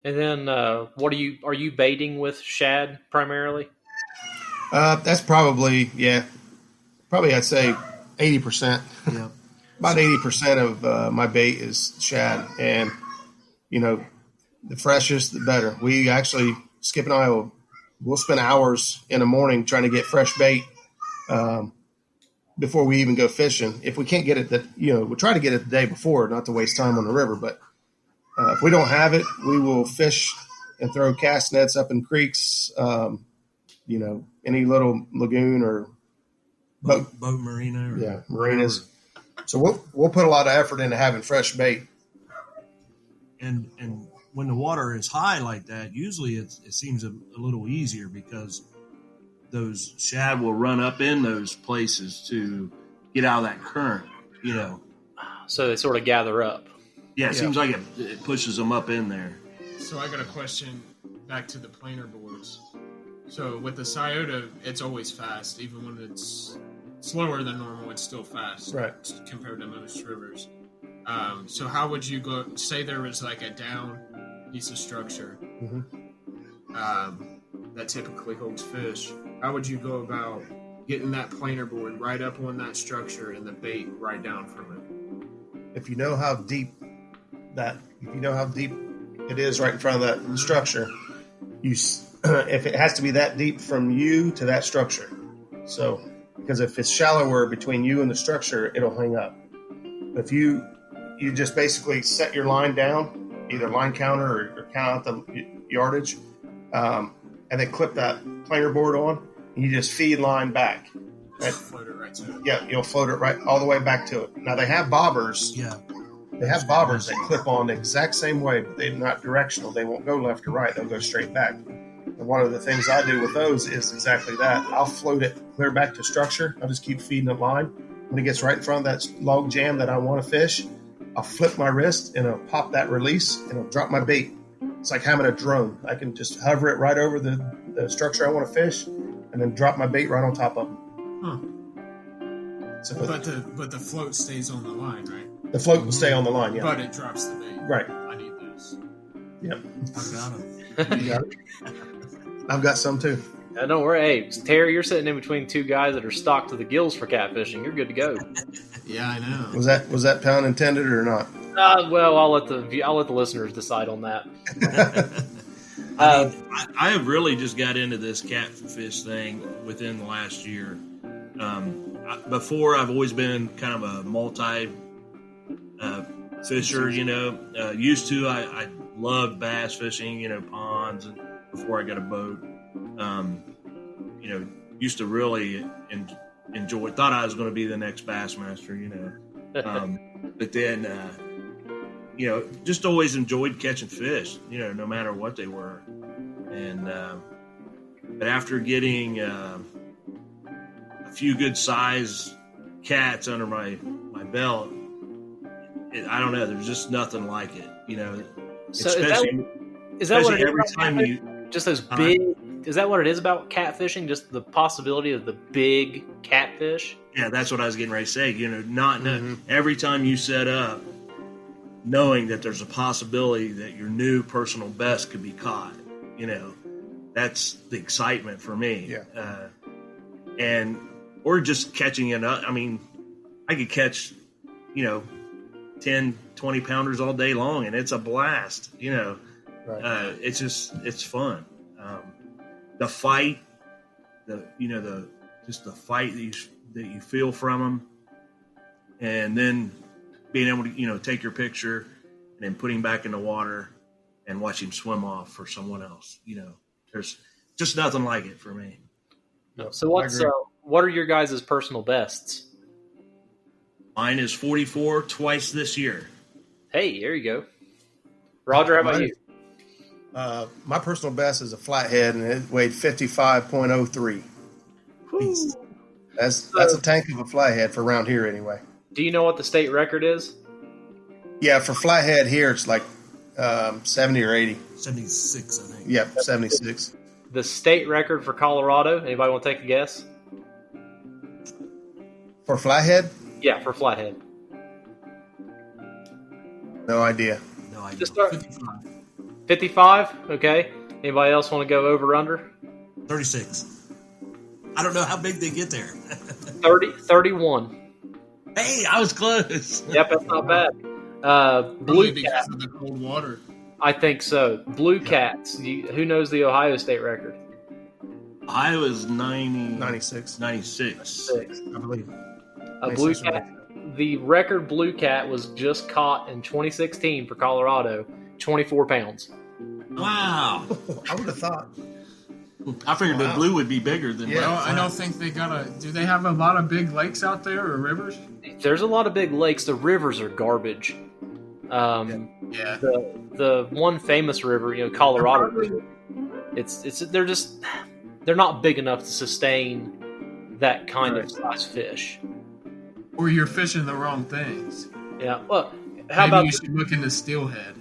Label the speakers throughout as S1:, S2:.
S1: And then, are you baiting with shad primarily?
S2: That's probably, yeah, probably I'd say 80%.
S3: Yeah.
S2: About 80% of my bait is shad, and you know, the freshest the better. We actually, Skip and I we'll spend hours in the morning trying to get fresh bait um, before we even go fishing. If we can't get it, we'll try to get it the day before, not to waste time on the river. But if we don't have it, we will fish and throw cast nets up in creeks. Any little lagoon or
S3: boat marina.
S2: Yeah, marinas. So we'll put a lot of effort into having fresh bait.
S3: And when the water is high like that, usually it seems a little easier because those shad will run up in those places to get out of that current,
S1: So they sort of gather up.
S3: Yeah, it seems like it pushes them up in there.
S4: So I got a question back to the planer boards. So with the Scioto, it's always fast. Even when it's slower than normal, it's still fast.
S2: Right.
S4: Compared to most rivers. So how would you go, say there was like a down piece of structure that typically holds fish. How would you go about getting that planer board right up on that structure and the bait right down from it?
S2: If you know how deep it is right in front of that structure, if it has to be that deep from you to that structure. So, because if it's shallower between you and the structure, it'll hang up. If you just basically set your line down, either line counter or count out the yardage, and then clip that planer board on, and you just feed line back.
S4: Just float it right to it.
S2: Yeah, you'll float it right all the way back to it. Now they have bobbers.
S3: Yeah.
S2: They have bobbers that clip on the exact same way, but they're not directional. They won't go left or right. They'll go straight back. And one of the things I do with those is exactly that. I'll float it clear back to structure. I'll just keep feeding it line. When it gets right in front of that log jam that I want to fish, I'll flip my wrist and I'll pop that release and I'll drop my bait. It's like having a drone. I can just hover it right over the structure I want to fish and then drop my bait right on top of them.
S4: Huh. So, but the float stays on the line, right?
S2: The float will stay on the line, yeah.
S4: But it drops the bait.
S2: Right.
S4: I need this.
S2: Yep.
S3: I've got them.
S2: You got it? I've got some too.
S1: Don't worry. Hey, Terry, you're sitting in between two guys that are stocked to the gills for catfishing. You're good to go.
S4: Yeah, I know.
S2: Was that pun intended or not?
S1: Well, I'll let the listeners decide on that.
S3: I have really just got into this catfish thing within the last year. Before, I've always been kind of a multi fisher. Used to I loved bass fishing. Ponds, and before I got a boat. Used to really enjoy. Thought I was going to be the next Bassmaster. But then. Just always enjoyed catching fish, no matter what they were. And, but after getting a few good size cats under my belt, I don't know, there's just nothing like it,
S1: So
S3: especially,
S1: is that what it is
S3: every
S1: about
S3: time you,
S1: just those big, is that what it is about catfishing? Just the possibility of the big catfish?
S3: Yeah, that's what I was getting ready to say. Every time you set up, knowing that there's a possibility that your new personal best could be caught, that's the excitement for me.
S2: Yeah.
S3: Or just catching it up. I mean, I could catch, 10, 20 pounders all day long, and it's a blast,
S2: Right.
S3: It's fun. The fight, the fight that you feel from them, and then being able to, take your picture and then put him back in the water and watch him swim off for someone else. There's just nothing like it for me.
S1: No. So what are your guys' personal bests?
S3: Mine is 44 twice this year.
S1: Hey, there you go. Roger, how about you?
S2: My personal best is a flathead, and it weighed 55.03. That's a tank of a flathead for around here anyway.
S1: Do you know what the state record is?
S2: Yeah, for flathead here, it's like 70 or 80.
S3: 76, I think.
S2: Yep, 76.
S1: The state record for Colorado, anybody want to take a guess?
S2: For flathead?
S1: Yeah, for flathead.
S2: No idea.
S3: No idea.
S1: Just start.
S3: 55.
S1: 55. Okay. Anybody else want to go over under?
S5: 36. I don't know how big they get there.
S1: 31.
S5: Hey, I was close.
S1: Yep, that's not bad.
S4: Probably
S1: Blue
S4: because
S1: cat.
S4: of the cold water.
S1: I think so. Blue cats. Who knows the Ohio State record?
S3: Ohio is
S2: 96,
S3: 96.
S1: 6.
S2: I believe.
S1: A blue
S2: 96 or
S1: cat. The record blue cat was just caught in 2016 for Colorado. 24 pounds.
S5: Wow.
S2: I would have thought.
S3: I figured the blue would be bigger than
S2: Yeah.
S4: I don't think they do they have a lot of big lakes out there or rivers?
S1: There's a lot of big lakes. The rivers are garbage.
S4: Yeah.
S1: The one famous river, Colorado River, they're not big enough to sustain that kind of size fish.
S4: Or you're fishing the wrong things.
S1: Yeah. Well, how
S4: Maybe
S1: about
S4: you should look into steelhead.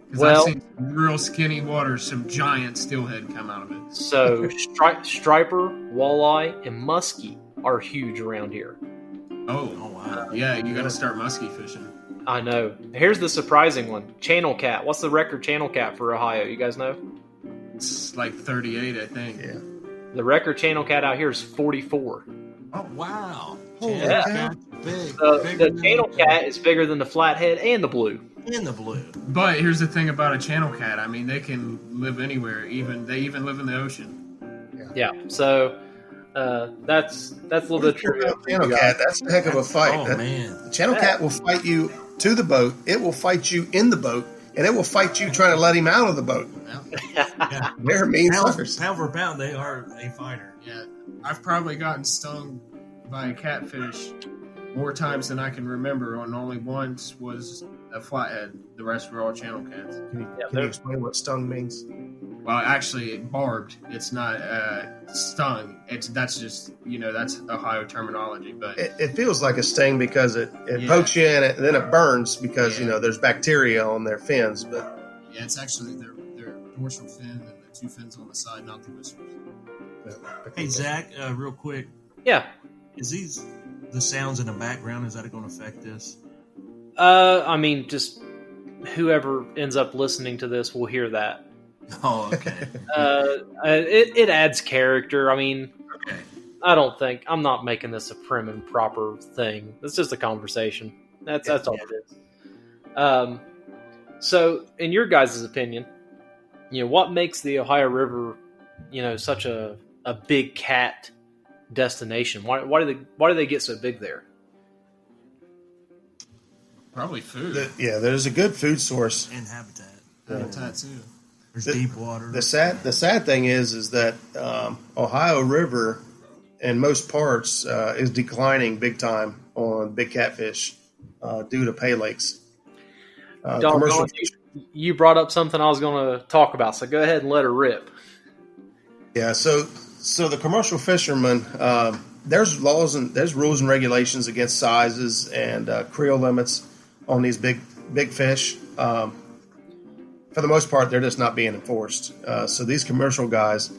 S4: Because
S1: Well-
S4: I've seen some real skinny water, some giant steelhead come out of it.
S1: so striper, walleye, and muskie are huge around here.
S5: Oh, wow.
S4: Yeah, you got to start muskie fishing.
S1: I know. Here's the surprising one: channel cat. What's the record channel cat for Ohio? You guys know?
S4: It's like 38, I think.
S2: Yeah.
S1: The record channel cat out here is 44.
S5: Oh, wow.
S2: Holy
S1: Yeah.
S2: cow.
S5: Big.
S1: The channel cat is bigger than the flathead and the blue.
S5: In the blue.
S4: But here's the thing about a channel cat. I mean, they can live anywhere. They even live in the ocean.
S1: Yeah. So that's a little bit trivia.
S2: Channel cat, that's a heck of a fight.
S5: Oh, man.
S2: The channel cat will fight you to the boat. It will fight you in the boat, and it will fight you trying to let him out of the boat.
S5: Yeah.
S2: They're mean
S5: Pound,
S2: suckers.
S5: pound for pound, they are a fighter.
S4: Yeah, I've probably gotten stung by a catfish more times than I can remember, and only once was a flathead. The rest were all channel cats.
S2: Can you explain what stung means?
S4: Well, actually, barbed. It's not stung. That's just that's Ohio terminology. But
S2: It feels like a sting because it
S4: Yeah.
S2: pokes you in it, and then it burns because
S4: Yeah.
S2: there's bacteria on their fins. But
S4: yeah, it's actually their dorsal fin and the two fins on the side, not the whiskers.
S5: Hey, Zach, real quick.
S1: Yeah.
S5: Is the sounds in the background, is that going to affect this?
S1: I mean, just whoever ends up listening to this will hear that.
S5: Oh, okay.
S1: It adds character. I mean,
S5: Okay.
S1: I'm not making this a prim and proper thing. It's just a conversation. That's all it is. So, in your guys' opinion, what makes the Ohio River, such a big cat destination? Why do they get so big there?
S4: Probably food.
S2: there's a good food source.
S5: And habitat.
S4: Habitat too.
S5: There's
S2: The-
S5: deep water.
S2: The sad thing is that Ohio River, in most parts, is declining big time on big catfish due to pay lakes. Commercial
S1: You brought up something I was going to talk about, so go ahead and let her rip.
S2: Yeah, so the commercial fishermen, there's rules and regulations against sizes and creel limits on these big fish. For the most part, they're just not being enforced. So these commercial guys,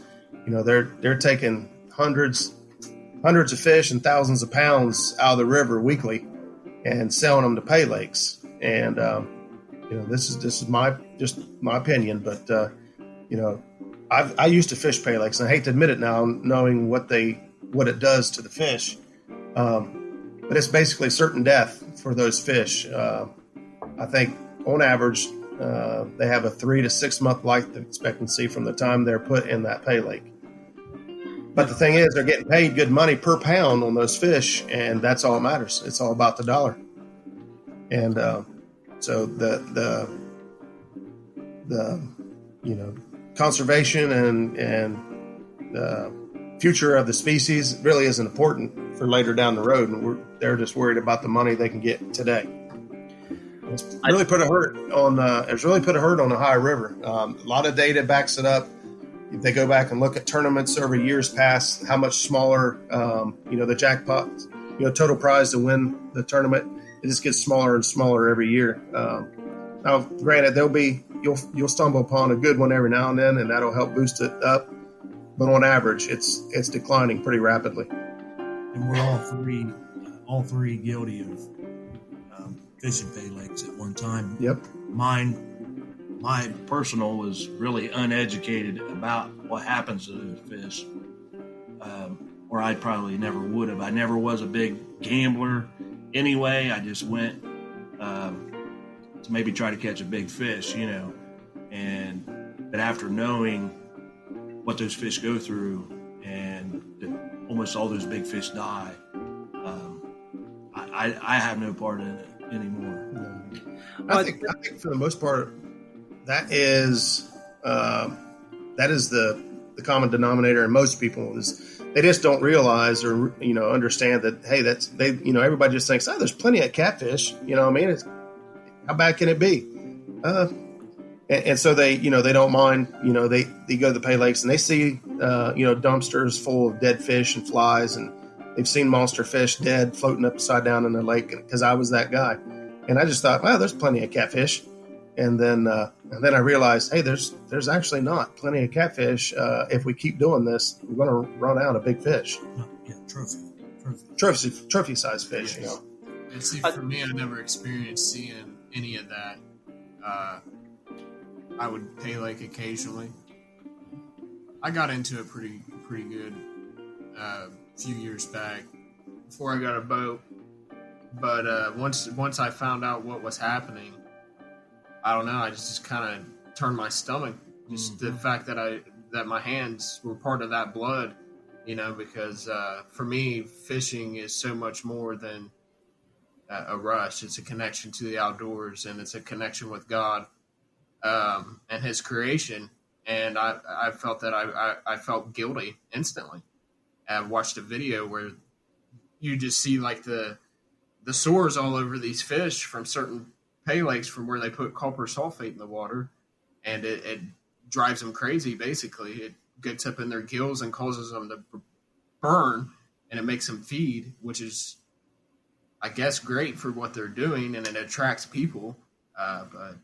S2: they're taking hundreds of fish and thousands of pounds out of the river weekly and selling them to pay lakes. And this is my opinion, but I used to fish pay lakes, and I hate to admit it now, knowing what it does to the fish. But it's basically certain death for those fish. I think on average, they have a 3 to 6 month life expectancy from the time they're put in that pay lake. But the thing is, they're getting paid good money per pound on those fish, and that's all that matters. It's all about the dollar. And so the conservation and the future of the species really isn't important for later down the road, and they're just worried about the money they can get today. It's really put a hurt on the Ohio River. A lot of data backs it up. If they go back and look at tournaments over years past, how much smaller, the jackpot, total prize to win the tournament, it just gets smaller and smaller every year. Now, granted, you'll stumble upon a good one every now and then, and that'll help boost it up. But on average, it's declining pretty rapidly.
S5: And we're all three guilty of fishing pay lakes at one time.
S2: Yep.
S5: Mine
S3: my personal was really uneducated about what happens to those fish, or I probably never would have. I never was a big gambler anyway. I just went to maybe try to catch a big fish, but after knowing what those fish go through and that almost all those big fish die, I have no part in it anymore.
S2: No. I think for the most part, that is the common denominator in most people is they just don't realize or understand that, hey, everybody just thinks, there's plenty of catfish. How bad can it be? And so they don't mind. They go to the Pay Lakes and they see dumpsters full of dead fish and flies, and they've seen monster fish dead floating upside down in the lake. Because I was that guy, and I just thought, wow, there's plenty of catfish. And then I realized, hey, there's actually not plenty of catfish. If we keep doing this, we're going to run out of big fish.
S5: Yeah,
S2: Trophy size fish.
S4: Yes. And see, for me, I never experienced seeing any of that. I would pay lake occasionally. I got into it pretty good a few years back before I got a boat. But once I found out what was happening, I don't know. I just kind of turned my stomach. Just the fact that my hands were part of that blood, because for me, fishing is so much more than a rush. It's a connection to the outdoors, and it's a connection with God and His creation. And I felt that I felt guilty instantly. I watched a video where you just see like the sores all over these fish from certain Pay Lakes from where they put copper sulfate in the water, and it drives them crazy. Basically, it gets up in their gills and causes them to burn, and it makes them feed, which is, I guess, great for what they're doing, and it attracts people. But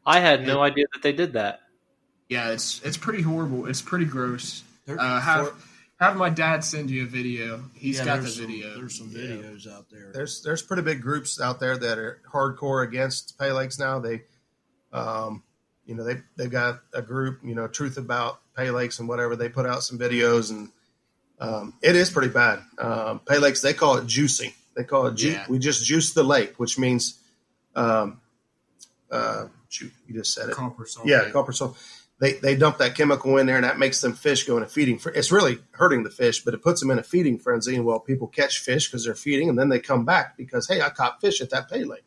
S1: I had no idea that they did that.
S4: Yeah, it's pretty horrible. It's pretty gross. Have my dad send you a video. He's got the video.
S3: There's some videos out there.
S2: There's pretty big groups out there that are hardcore against Pay Lakes now. They've got a group, Truth About Pay Lakes and whatever. They put out some videos, and it is pretty bad. Pay Lakes, they call it juicing. They call it we just juice the lake, which means you just said it.
S4: Copper sulfate.
S2: Yeah, copper sulfate. They dump that chemical in there, and that makes them fish go in a feeding. It's really hurting the fish, but it puts them in a feeding frenzy. And people catch fish because they're feeding, and then they come back because, hey, I caught fish at that Pay Lake.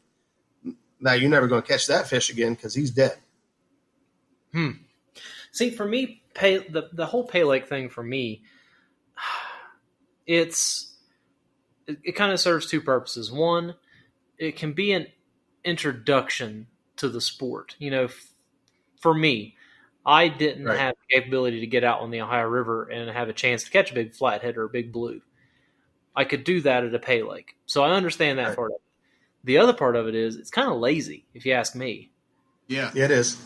S2: Now you're never going to catch that fish again because he's dead.
S1: See, for me, the whole Pay Lake thing for me, it kind of serves two purposes. One, it can be an introduction to the sport. For me, I didn't have the capability to get out on the Ohio River and have a chance to catch a big flathead or a big blue. I could do that at a Pay Lake. So I understand that part of it. The other part of it is it's kind of lazy, if you ask me.
S4: Yeah,
S2: it is.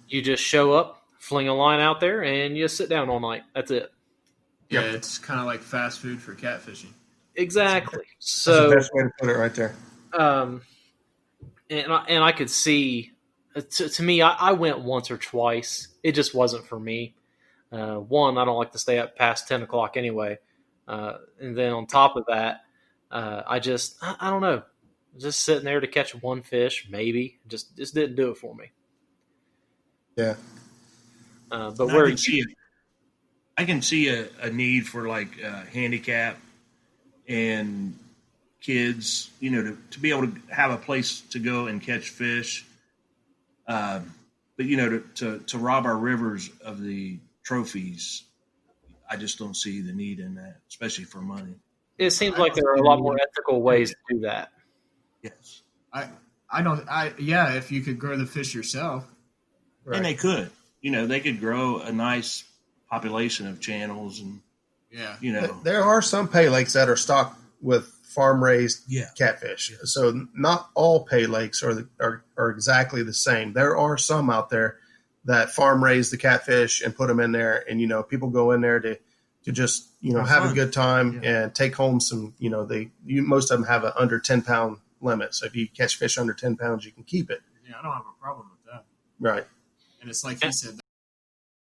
S1: You just show up, fling a line out there, and you sit down all night. That's it.
S4: Yeah, it's kind of like fast food for catfishing.
S1: Exactly.
S2: That's the best way to put it right there.
S1: And I could see, to me, I went once or twice. It just wasn't for me. One, I don't like to stay up past 10 o'clock anyway. And then on top of that, I don't know. Just sitting there to catch one fish, maybe. Just didn't do it for me.
S2: Yeah.
S1: But where
S3: I can see a need for like handicap and kids, to be able to have a place to go and catch fish. But to rob our rivers of the trophies, I just don't see the need in that, especially for money.
S1: It seems like there are a lot more ethical ways to do that.
S3: Yes.
S4: If you could grow the fish yourself.
S2: Right.
S3: And they could. They could grow a nice population of channels and
S2: There are some Pay Lakes that are stocked with farm-raised catfish.
S5: Yeah.
S2: So not all Pay Lakes are exactly the same. There are some out there that farm-raise the catfish and put them in there, and people go in there to just have a good time and take home some. Most of them have a under 10-pound limit. So if you catch fish under 10 pounds, you can keep it.
S4: Yeah, I don't have a problem with that.
S2: Right.
S4: And it's like he said,